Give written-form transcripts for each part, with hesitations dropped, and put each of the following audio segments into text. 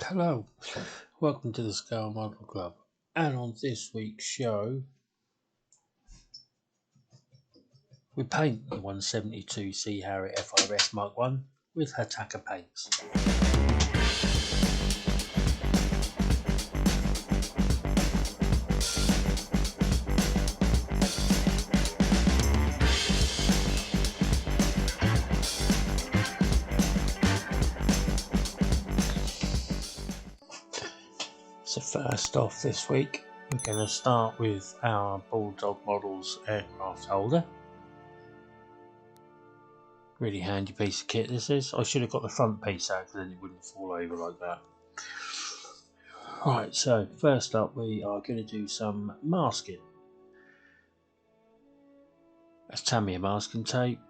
Hello, welcome to the Scale Model Club. And on this week's show, we paint the 172C Harrier FRS Mark 1 with Hataka paints. So first off this week, we're going to start with our Bulldog Models aircraft holder. Really handy piece of kit this is. I should have got the front piece out because then it wouldn't fall over like that. Right, so first up we are going to do some masking. That's Tamiya masking tape.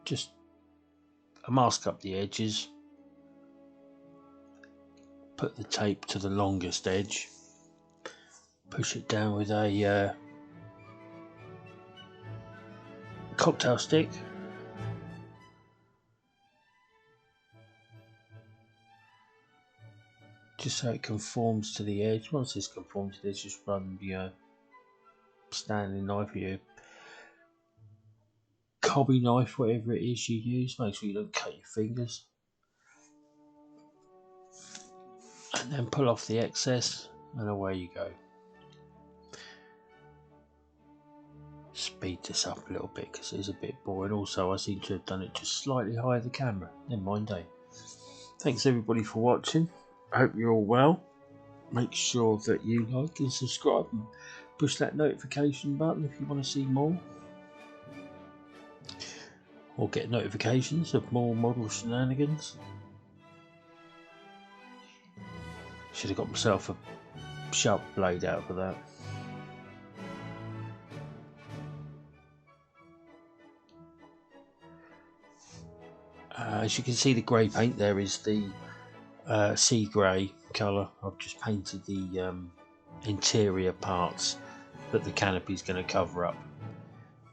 Just mask up the edges. Put the tape to the longest edge, push it down with a cocktail stick, just so it conforms to the edge. Once it's conformed to the edge, just run your standing knife or your cobby knife, whatever it is you use. Make sure you don't cut your fingers. And then pull off the excess and away you go. Speed this up a little bit because it is a bit boring. Also, I seem to have done it just slightly higher the camera. Never mind, eh? Thanks everybody for watching. I hope you're all well. Make sure that you like and subscribe and push that notification button if you want to see more. Or get notifications of more model shenanigans. Should have got myself a sharp blade out for that. As you can see, the grey paint there is the sea grey colour. I've just painted the interior parts that the canopy is going to cover up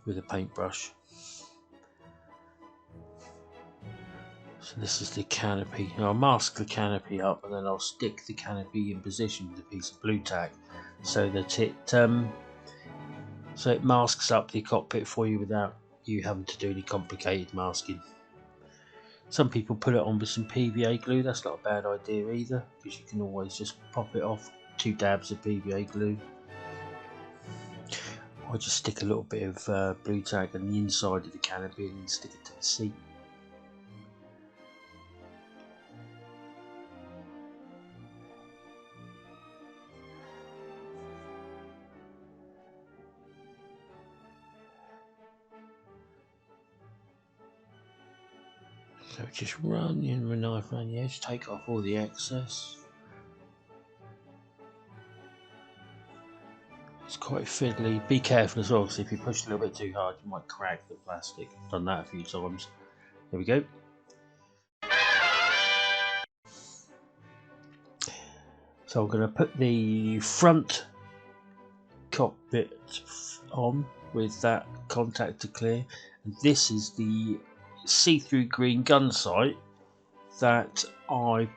with a paintbrush. So this is the canopy. I'll mask the canopy up and then I'll stick the canopy in position with a piece of blue tack so that it masks up the cockpit for you without you having to do any complicated masking. Some people put it on with some PVA glue. That's not a bad idea either, because you can always just pop it off. 2 dabs of PVA glue. I just stick a little bit of blue tack on the inside of the canopy and then stick it to the seat. So just run your knife around the edge, take off all the excess. It's quite fiddly. Be careful as well, because if you push a little bit too hard, you might crack the plastic. I've done that a few times. There we go. So I'm going to put the front cockpit on with that contact to clear. And this is the see-through green gun sight that I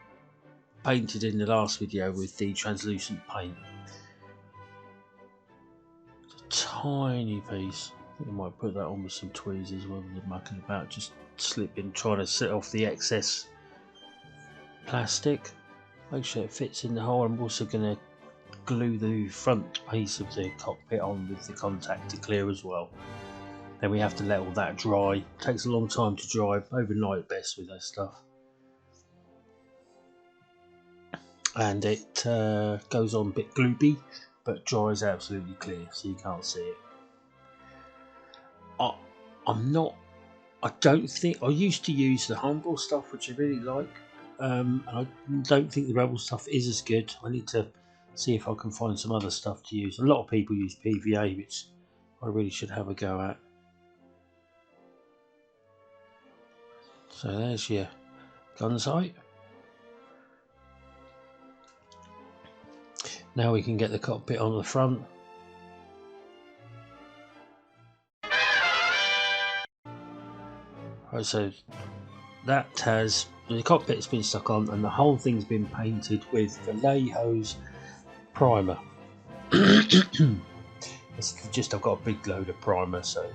painted in the last video with the translucent paint. It's a tiny piece. I think I might put that on with some tweezers rather than mucking about, just slipping, trying to set off the excess plastic. Make sure it fits in the hole. I'm also going to glue the front piece of the cockpit on with the contact to clear as well. Then we have to let all that dry. It takes a long time to dry, overnight best with that stuff. And it goes on a bit gloopy, but dries absolutely clear, so you can't see it. I don't think, I used to use the Humble stuff, which I really like. I don't think the Rebel stuff is as good. I need to see if I can find some other stuff to use. A lot of people use PVA, which I really should have a go at. So there's your gun sight. Now we can get the cockpit on the front. Right, so that has the cockpit's been stuck on, and the whole thing's been painted with Vallejo's primer. It's just I've got a big load of primer. So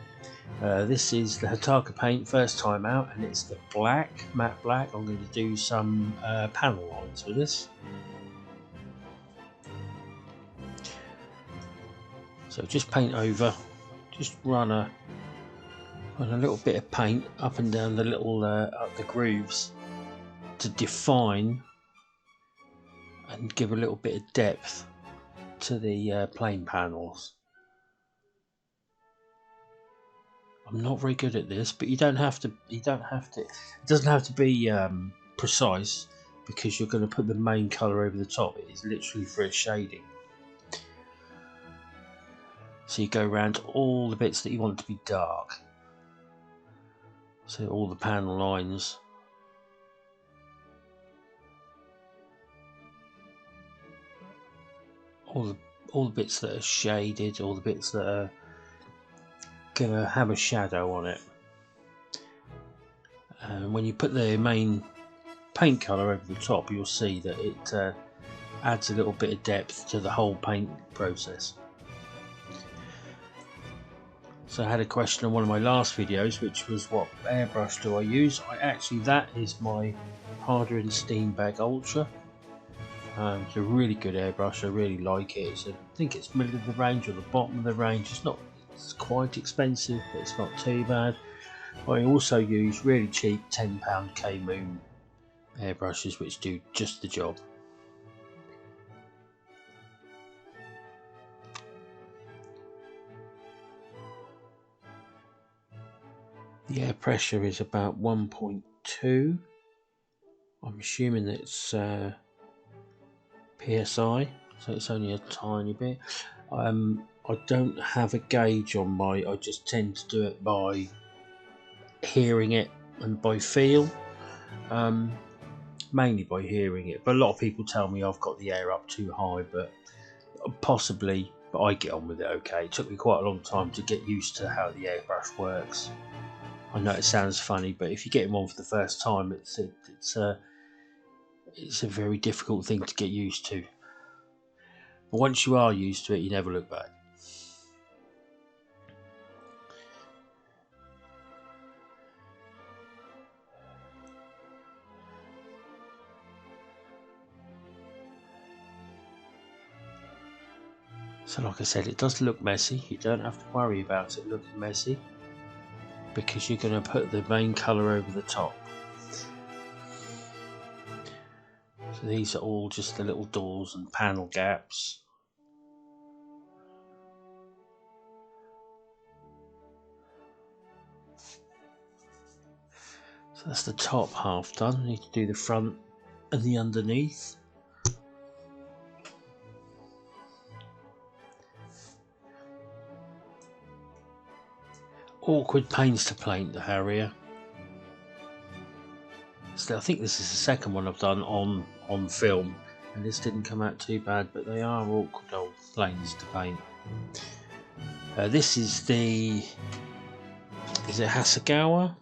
this is the Hataka paint, first time out, and it's the black, matte black. I'm going to do some panel lines with this. So just paint over, just run a little bit of paint up and down the little up the grooves to define and give a little bit of depth to the plane panels. I'm not very good at this, but you don't have to. It doesn't have to be precise, because you're going to put the main colour over the top. It is literally for a shading. So you go around all the bits that you want to be dark. So all the panel lines. All the bits that are shaded, all the bits that are going to have a shadow on it. And when you put the main paint colour over the top, you'll see that it adds a little bit of depth to the whole paint process. So I had a question on one of my last videos, which was what airbrush do I use? That is my Harder and Steenbeck Ultra. It's a really good airbrush. I really like it. I think it's middle of the range or the bottom of the range. It's quite expensive, but it's not too bad. I also use really cheap £10 K-Moon airbrushes, which do just the job. The air pressure is about 1.2. I'm assuming it's PSI, so it's only a tiny bit. I don't have a gauge on my. I just tend to do it by hearing it and by feel, mainly by hearing it. But a lot of people tell me I've got the air up too high, but possibly. But I get on with it okay. It took me quite a long time to get used to how the airbrush works. I know it sounds funny, but if you get one for the first time, it's a very difficult thing to get used to. But once you are used to it, you never look back. So like I said, it does look messy. You don't have to worry about it looking messy, because you're going to put the main colour over the top. So these are all just the little doors and panel gaps. So that's the top half done. I need to do the front and the underneath. Awkward paints to paint the Harrier. So I think this is the second one I've done on film, and this didn't come out too bad, but they are awkward old planes to paint. This is the Hasegawa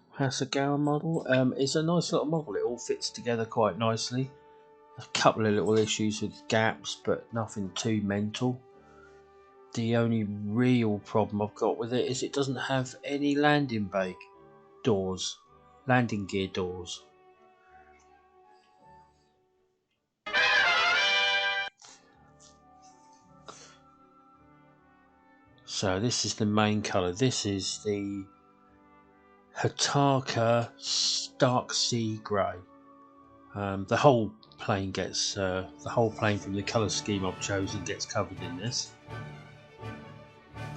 model. It's a nice little model. It all fits together quite nicely. A couple of little issues with gaps, but nothing too mental. The only real problem I've got with it is it doesn't have any landing gear doors. So this is the main colour. This is the Hataka Stark Sea Grey. The whole plane from the colour scheme I've chosen gets covered in this.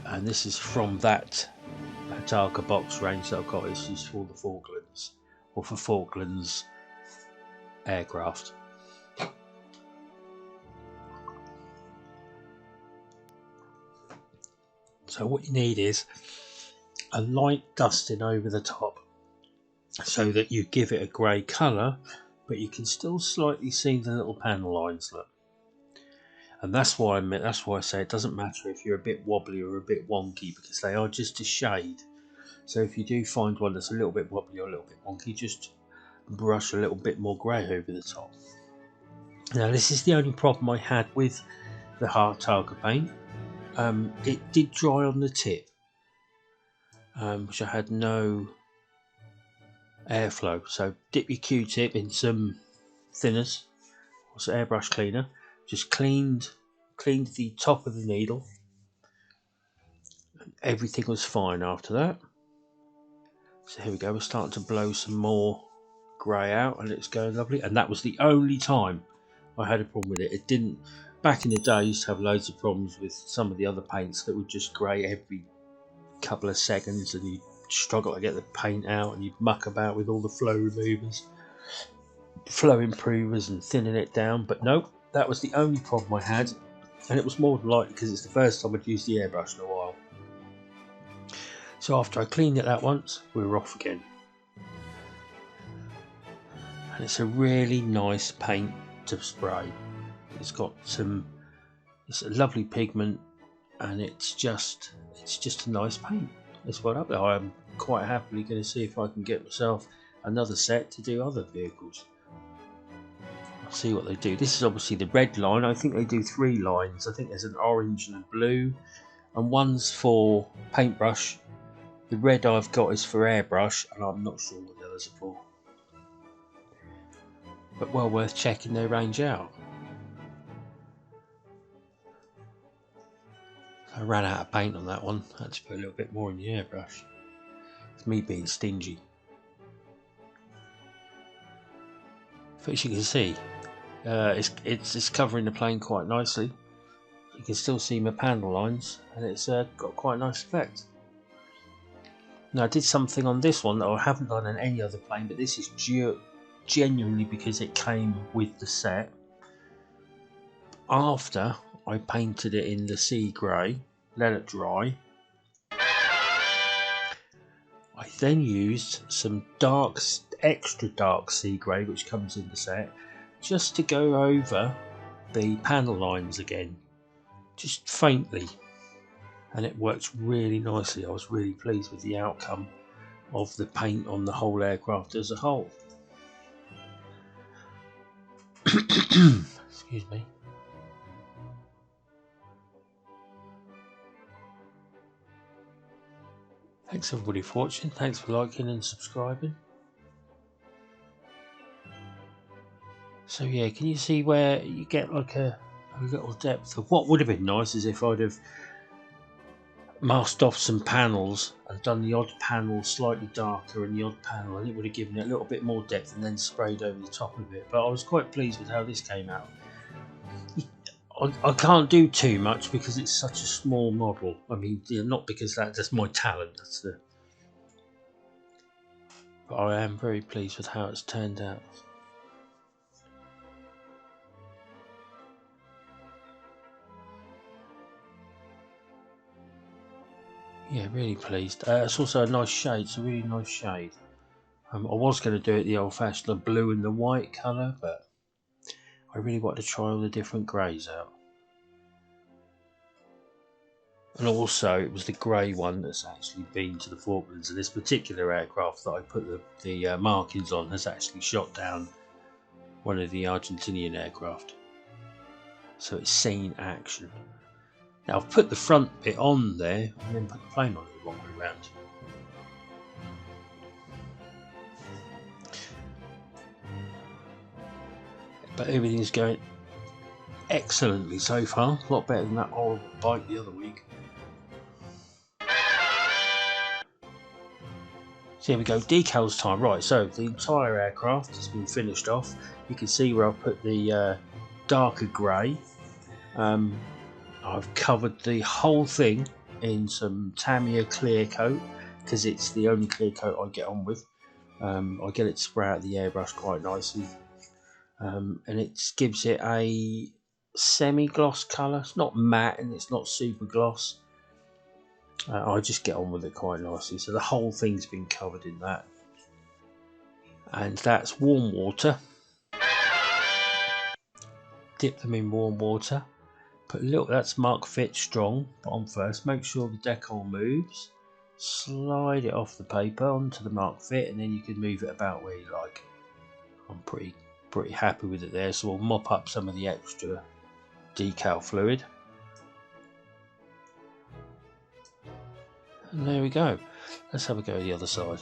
And this is from that Hataka box range that I've got. It's used for the Falklands, or for Falklands aircraft. So what you need is a light dusting over the top, so that you give it a grey colour, but you can still slightly see the little panel lines. Look. And that's why I say it doesn't matter if you're a bit wobbly or a bit wonky, because they are just a shade. So if you do find one that's a little bit wobbly or a little bit wonky, just brush a little bit more grey over the top. Now this is the only problem I had with the Hataka paint. It did dry on the tip, which I had no airflow. So dip your Q-tip in some thinners, or some airbrush cleaner. Just cleaned the top of the needle. Everything was fine after that. So here we go. We're starting to blow some more grey out, and it's going lovely. And that was the only time I had a problem with it. It didn't. Back in the day, I used to have loads of problems with some of the other paints that would just grey every couple of seconds, and you'd struggle to get the paint out, and you'd muck about with all the flow removers, flow improvers, and thinning it down. But no, that was the only problem I had, and it was more than likely because it's the first time I'd used the airbrush in a while. So after I cleaned it that once, we were off again. And it's a really nice paint to spray. It's a lovely pigment, and it's just a nice paint. It's what up there. I'm quite happily going to see if I can get myself another set to do other vehicles. I'll see what they do. This is obviously the red line. I think they do 3 lines. I think there's an orange and a blue, and one's for paintbrush. The red I've got is for airbrush, and I'm not sure what the others are for. But well worth checking their range out. I ran out of paint on that one. I had to put a little bit more in the airbrush. It's me being stingy. But as you can see, it's covering the plane quite nicely. You can still see my panel lines, and it's got quite a nice effect. Now I did something on this one that I haven't done on any other plane, but this is genuinely because it came with the set. After I painted it in the sea grey, let it dry, I then used some extra dark sea grey, which comes in the set, just to go over the panel lines again, just faintly, and it worked really nicely. I was really pleased with the outcome of the paint on the whole aircraft as a whole. Excuse me. Thanks everybody for watching. Thanks for liking and subscribing. So yeah, can you see where you get like a little depth of what would have been nice is if I'd have masked off some panels and done the odd panel slightly darker and the odd panel, and it would have given it a little bit more depth, and then sprayed over the top of it. But I was quite pleased with how this came out. I can't do too much because it's such a small model. I mean, not because that's my talent. But I am very pleased with how it's turned out. Yeah, really pleased. It's also a nice shade. It's a really nice shade. I was going to do it the old-fashioned the blue and the white colour, but I really want to try all the different greys out. And also, it was the grey one that's actually been to the Falklands, and this particular aircraft that I put the markings on has actually shot down one of the Argentinian aircraft. So it's seen action. Now I've put the front bit on there and then put the plane on it the wrong way around. But everything's going excellently so far. A lot better than that horrible bite the other week. So here we go, decals time. Right, so the entire aircraft has been finished off. You can see where I've put the darker grey. I've covered the whole thing in some Tamiya clear coat because it's the only clear coat I get on with. I get it to spray out the airbrush quite nicely, and it gives it a semi-gloss colour. It's not matte and it's not super gloss. I just get on with it quite nicely. So the whole thing's been covered in that, and that's warm water. Dip them in warm water. Put a little, that's Mark Fit Strong, put on first. Make sure the decal moves. Slide it off the paper onto the Mark Fit, and then you can move it about where you like. I'm pretty happy with it there. So we'll mop up some of the extra decal fluid. And there we go. Let's have a go at the other side.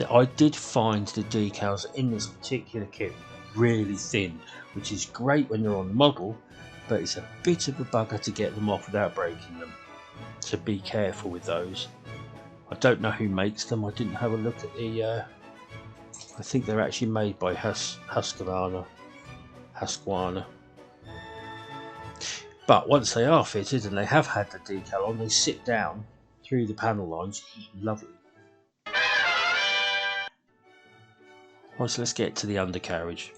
I did find the decals in this particular kit really thin, which is great when you're on the model, but it's a bit of a bugger to get them off without breaking them. So be careful with those. I don't know who makes them. I didn't have a look at the... I think they're actually made by Hasegawas. But once they are fitted and they have had the decal on, they sit down through the panel lines. Lovely. Right, so let's get to the undercarriage.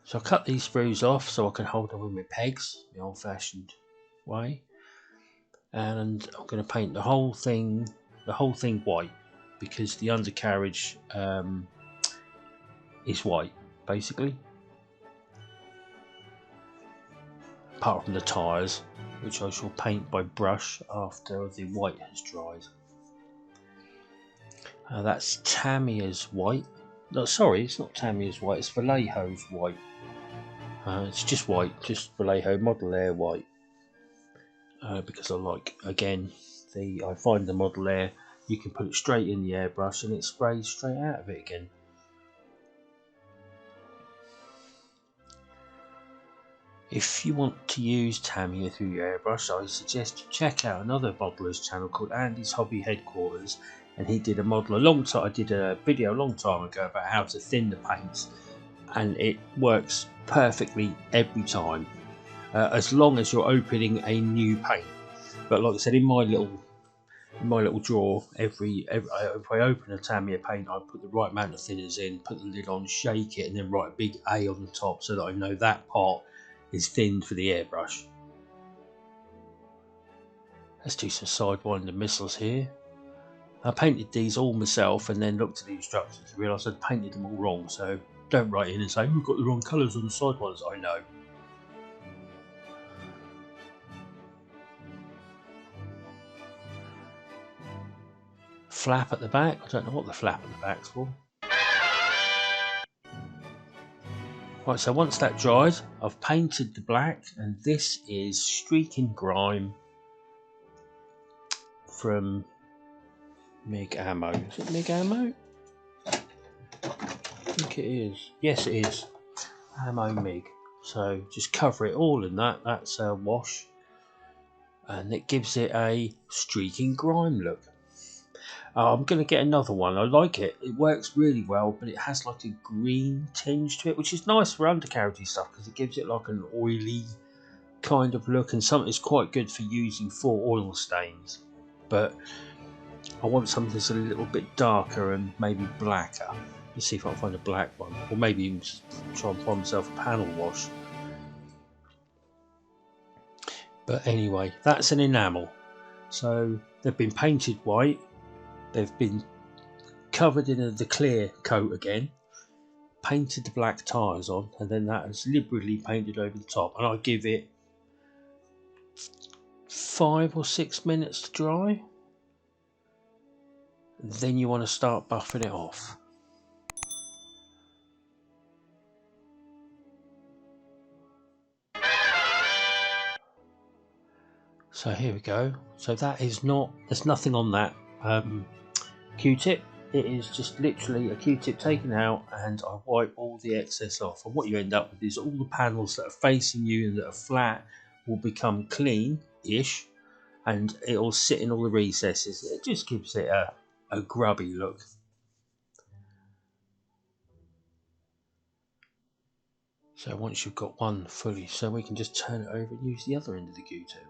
So I cut these screws off so I can hold them with my pegs, the old-fashioned way. And I'm going to paint the whole thing white, because the undercarriage is white, basically. Apart from the tyres, which I shall paint by brush after the white has dried. That's Tamiya's white. No, sorry, it's not Tamiya's white, it's Vallejo's white. It's just white, just Vallejo Model Air white. Because I like, again, I find the Model Air, you can put it straight in the airbrush and it sprays straight out of it again. If you want to use Tamiya through your airbrush, I suggest you check out another modeller's channel called Andy's Hobby Headquarters, and he did a model I did a video a long time ago about how to thin the paints, and it works perfectly every time, as long as you're opening a new paint. But like I said, in my little drawer, if I open a Tamiya paint, I put the right amount of thinners in, put the lid on, shake it, and then write a big A on the top so that I know that part is thinned for the airbrush. Let's do some sidewinder missiles here. I painted these all myself and then looked at the instructions and realised I'd painted them all wrong, so don't write in and say, we've got the wrong colours on the sidewinders. I know. Flap at the back. I don't know what the flap at the back's for. Right, so once that dries, I've painted the black, and this is Streaking Grime from MIG Ammo. Is it MIG Ammo? I think it is. Yes, it is. Ammo MIG. So just cover it all in that. That's a wash. And it gives it a Streaking Grime look. I'm going to get another one. I like it. It works really well, but it has like a green tinge to it, which is nice for undercarriage stuff because it gives it like an oily kind of look, and something that's quite good for using for oil stains. But I want something that's a little bit darker and maybe blacker. Let's see if I can find a black one, or maybe even just try and find myself a panel wash. But anyway, that's an enamel. So they've been painted white. They've been covered in the clear coat again, painted the black tyres on, and then that is liberally painted over the top. And I give it 5 or 6 minutes to dry. Then you want to start buffing it off. So here we go. So that is not, there's nothing on that Q-tip. It is just literally a Q-tip taken out, and I wipe all the excess off. And what you end up with is all the panels that are facing you and that are flat will become clean-ish, and it will sit in all the recesses. It just gives it a grubby look. So once you've got one fully, so we can just turn it over and use the other end of the Q-tip.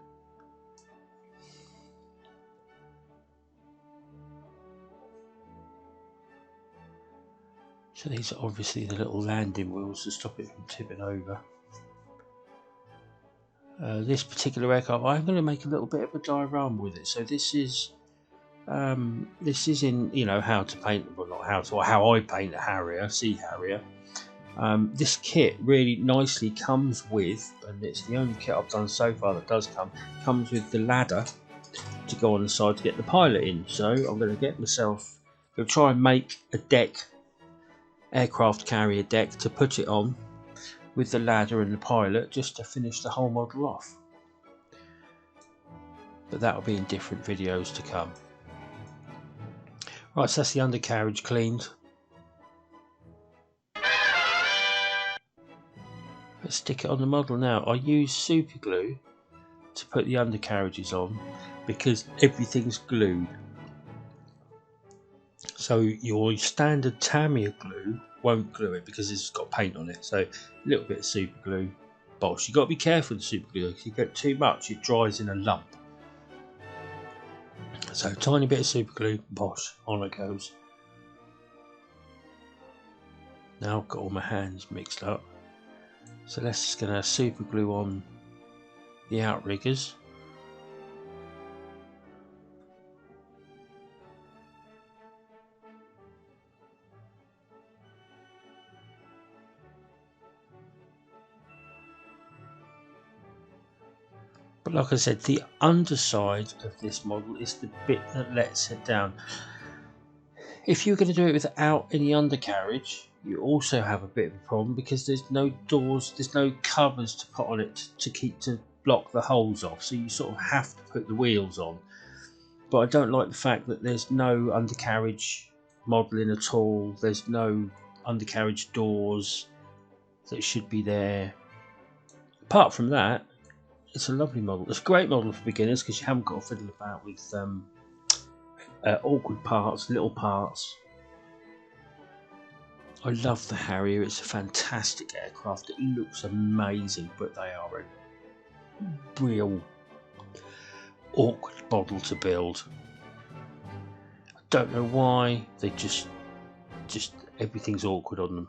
So these are obviously the little landing wheels to stop it from tipping over. This particular aircraft, I'm going to make a little bit of a diorama with it. So this is in, you know, how to paint, well not how to, how I paint a Harrier, Sea Harrier. This kit really nicely comes with, and it's the only kit I've done so far that does comes with the ladder to go on the side to get the pilot in. So I'm going to get myself They'll try and make a deck, aircraft carrier deck, to put it on with the ladder and the pilot, just to finish the whole model off. But that'll be in different videos to come. Right, so that's the undercarriage cleaned. Let's stick it on the model now. I use super glue to put the undercarriages on because everything's glued. So your standard Tamiya glue won't glue it because it's got paint on it. So a little bit of super glue, bosh. You've got to be careful with super glue. If you get too much, it dries in a lump. So tiny bit of super glue, bosh, on it goes. Now I've got all my hands mixed up. So let's just gonna super glue on the outriggers. But like I said, the underside of this model is the bit that lets it down. If you're going to do it without any undercarriage, you also have a bit of a problem because there's no doors, there's no covers to put on it to block the holes off. So you sort of have to put the wheels on. But I don't like the fact that there's no undercarriage modelling at all. There's no undercarriage doors that should be there. Apart from that, it's a lovely model. It's a great model for beginners because you haven't got to fiddle about with awkward parts, little parts. I love the Harrier. It's a fantastic aircraft. It looks amazing, but they are a real awkward model to build. I don't know why. They just everything's awkward on them.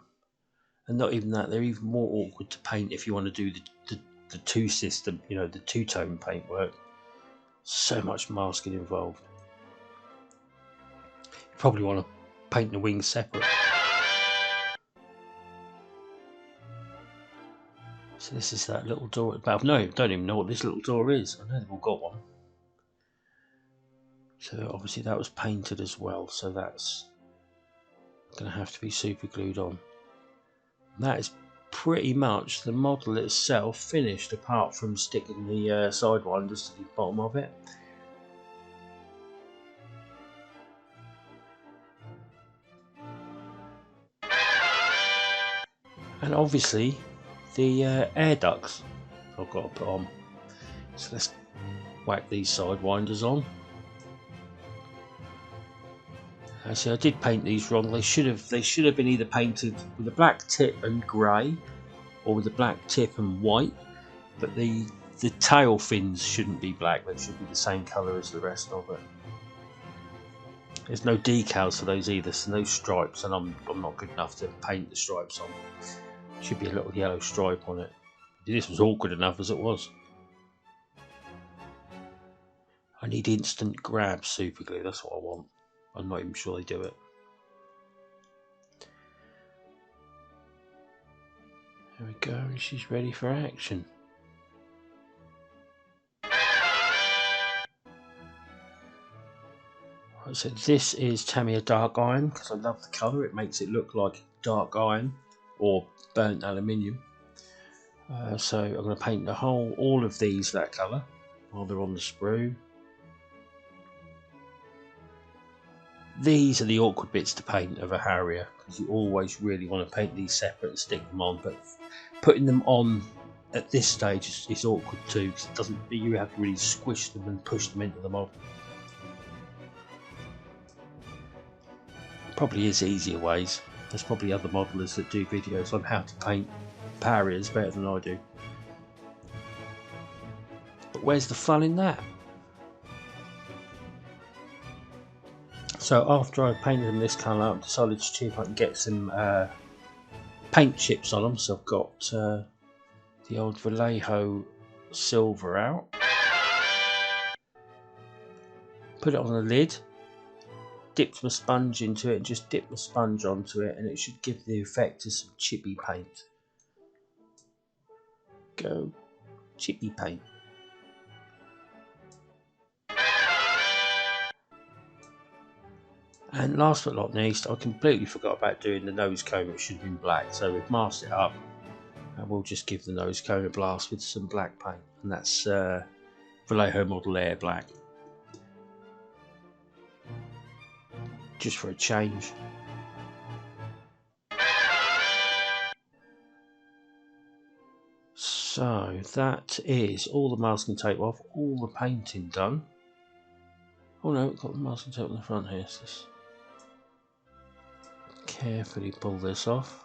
And not even that, they're even more awkward to paint if you want to do the two system, you know, the two-tone paintwork. So much masking involved. You probably want to paint the wings separate. So this is that little door at the back. No, I don't even know what this little door is. I know they've all got one. So obviously that was painted as well, so that's going to have to be super glued on. That is pretty much the model itself finished, apart from sticking the sidewinders to the bottom of it. And obviously the air ducts I've got to put on. So let's whack these sidewinders on. See, I did paint these wrong. They should have been either painted with a black tip and grey, or with a black tip and white. But the tail fins shouldn't be black. They should be the same colour as the rest of it. There's no decals for those either, so no stripes, and I'm not good enough to paint the stripes on. Should be a little yellow stripe on it. This was awkward enough as it was. I need instant grab super glue. That's what I want. I'm not even sure they do it. There we go, and she's ready for action. Right, so this is Tamiya Dark Iron because I love the colour. It makes it look like dark iron or burnt aluminium. So I'm going to paint all of these that colour while they're on the sprue. These are the awkward bits to paint of a Harrier because you always really want to paint these separate and stick them on, but putting them on at this stage is awkward too because it doesn't. You have to really squish them and push them into the model. Probably is easier ways. There's probably other modelers that do videos on how to paint Harriers better than I do. But where's the fun in that? So after I painted them this colour, I've decided to see if I can get some paint chips on them. So I've got the old Vallejo silver out. Put it on the lid. Dipped my sponge into it and just dip my sponge onto it, and it should give the effect of some chippy paint. Go chippy paint. And last but not least, I completely forgot about doing the nose cone, which should have been black. So we've masked it up, and we'll just give the nose cone a blast with some black paint, and that's Vallejo Model Air Black, just for a change. So that is all the masking tape off, all the painting done. Oh no, we've got the masking tape on the front here. So let's carefully pull this off.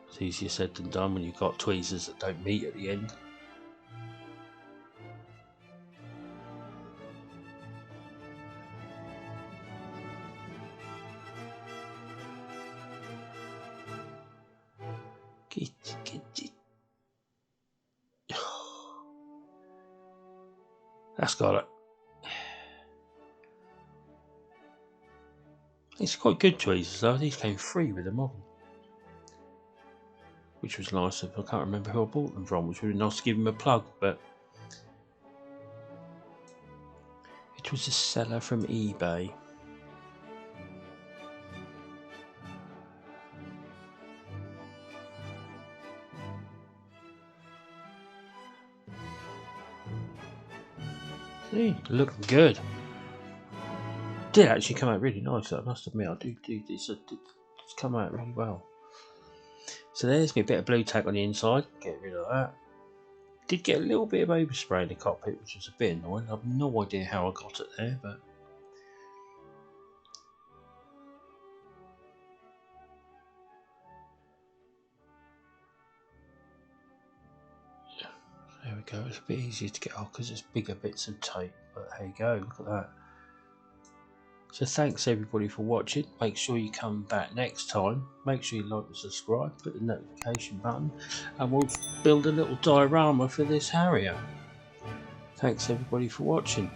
It's easier said than done when you've got tweezers that don't meet at the end. That's got it. It's quite good tweezers though. These came free with the model, which was nice. I can't remember who I bought them from, which would be nice to give them a plug, but it was a seller from eBay. See, looking good. Did actually come out really nice, I must admit. I do this. It's come out really well. So there's me a bit of blue tack on the inside. Get rid of that. Did get a little bit of overspray in the cockpit, which was a bit annoying. I have no idea how I got it there, but there we go. It's a bit easier to get off because it's bigger bits of tape. But there you go. Look at that. So thanks everybody for watching. Make sure you come back next time. Make sure you like and subscribe. Put the notification button, and we'll build a little diorama for this Harrier. Thanks everybody for watching.